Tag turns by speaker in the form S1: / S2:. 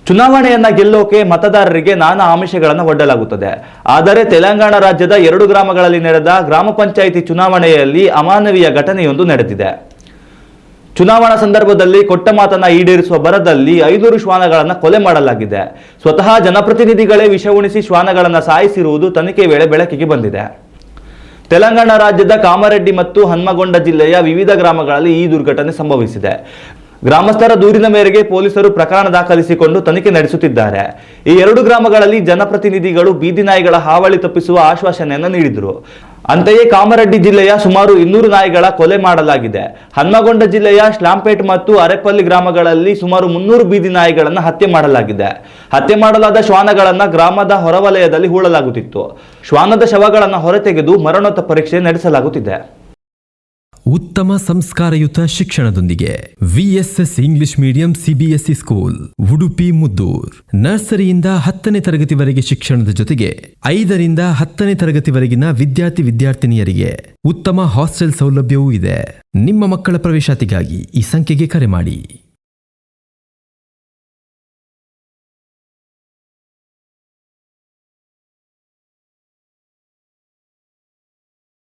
S1: ಚುನಾವಣೆಯನ್ನ ಗೆಲ್ಲೋಕೆ ಮತದಾರರಿಗೆ ನಾನಾ ಆಮಿಷಗಳನ್ನು ಒಡ್ಡಲಾಗುತ್ತದೆ. ಆದರೆ ತೆಲಂಗಾಣ ರಾಜ್ಯದ 2 ಗ್ರಾಮಗಳಲ್ಲಿ ನಡೆದ ಗ್ರಾಮ ಪಂಚಾಯಿತಿ ಚುನಾವಣೆಯಲ್ಲಿ ಅಮಾನವೀಯ ಘಟನೆಯೊಂದು ನಡೆದಿದೆ. ಚುನಾವಣಾ ಸಂದರ್ಭದಲ್ಲಿ ಕೊಟ್ಟ ಮಾತನ್ನ ಈಡೇರಿಸುವ ಭರದಲ್ಲಿ 500 ಶ್ವಾನಗಳನ್ನು ಕೊಲೆ ಮಾಡಲಾಗಿದೆ. ಸ್ವತಃ ಜನಪ್ರತಿನಿಧಿಗಳೇ ವಿಷ ಉಣಿಸಿ ಶ್ವಾನಗಳನ್ನು ಸಾಯಿಸಿರುವುದು ತನಿಖೆ ವೇಳೆ ಬೆಳಕಿಗೆ ಬಂದಿದೆ. ತೆಲಂಗಾಣ ರಾಜ್ಯದ ಕಾಮಾರೆಡ್ಡಿ ಮತ್ತು ಹನ್ಮಗೊಂಡ ಜಿಲ್ಲೆಯ ವಿವಿಧ ಗ್ರಾಮಗಳಲ್ಲಿ ಈ ದುರ್ಘಟನೆ ಸಂಭವಿಸಿದೆ. ಗ್ರಾಮಸ್ಥರ ದೂರಿನ ಮೇರೆಗೆ ಪೊಲೀಸರು ಪ್ರಕರಣ ದಾಖಲಿಸಿಕೊಂಡು ತನಿಖೆ ನಡೆಸುತ್ತಿದ್ದಾರೆ. ಈ 2 ಗ್ರಾಮಗಳಲ್ಲಿ ಜನಪ್ರತಿನಿಧಿಗಳು ಬೀದಿ ನಾಯಿಗಳ ಹಾವಳಿ ತಪ್ಪಿಸುವ ಆಶ್ವಾಸನೆಯನ್ನು ನೀಡಿದರು. ಅಂತೆಯೇ ಕಾಮಾರೆಡ್ಡಿ ಜಿಲ್ಲೆಯ ಸುಮಾರು 200 ನಾಯಿಗಳ ಕೊಲೆ ಮಾಡಲಾಗಿದೆ. ಹನ್ಮಗೊಂಡ ಜಿಲ್ಲೆಯ ಶ್ಲಾಂಪೇಟ್ ಮತ್ತು ಅರೆಪಲ್ಲಿ ಗ್ರಾಮಗಳಲ್ಲಿ ಸುಮಾರು 300 ಬೀದಿ ನಾಯಿಗಳನ್ನು ಹತ್ಯೆ ಮಾಡಲಾಗಿದೆ. ಹತ್ಯೆ ಮಾಡಲಾದ ಶ್ವಾನಗಳನ್ನು ಗ್ರಾಮದ ಹೊರವಲಯದಲ್ಲಿ ಹೂಳಲಾಗುತ್ತಿತ್ತು. ಶ್ವಾನದ ಶವಗಳನ್ನು ಹೊರತೆಗೆದು ಮರಣೋತ್ತರ ಪರೀಕ್ಷೆ ನಡೆಸಲಾಗುತ್ತಿದೆ.
S2: ಉತ್ತಮ ಸಂಸ್ಕಾರಯುತ ಶಿಕ್ಷಣದೊಂದಿಗೆ VSS English medium CBSE school Udupi Muddur. ನರ್ಸರಿಯಿಂದ 10ನೇ ತರಗತಿವರೆಗೆ ಶಿಕ್ಷಣದ ಜೊತೆಗೆ 5ರಿಂದ 10ನೇ ತರಗತಿವರೆಗಿನ ವಿದ್ಯಾರ್ಥಿನಿಯರಿಗೆ ಉತ್ತಮ ಹಾಸ್ಟೆಲ್ ಸೌಲಭ್ಯವೂ ಇದೆ. ನಿಮ್ಮ ಮಕ್ಕಳ ಪ್ರವೇಶಾತಿಗಾಗಿ ಈ ಸಂಖ್ಯೆಗೆ ಕರೆ ಮಾಡಿ.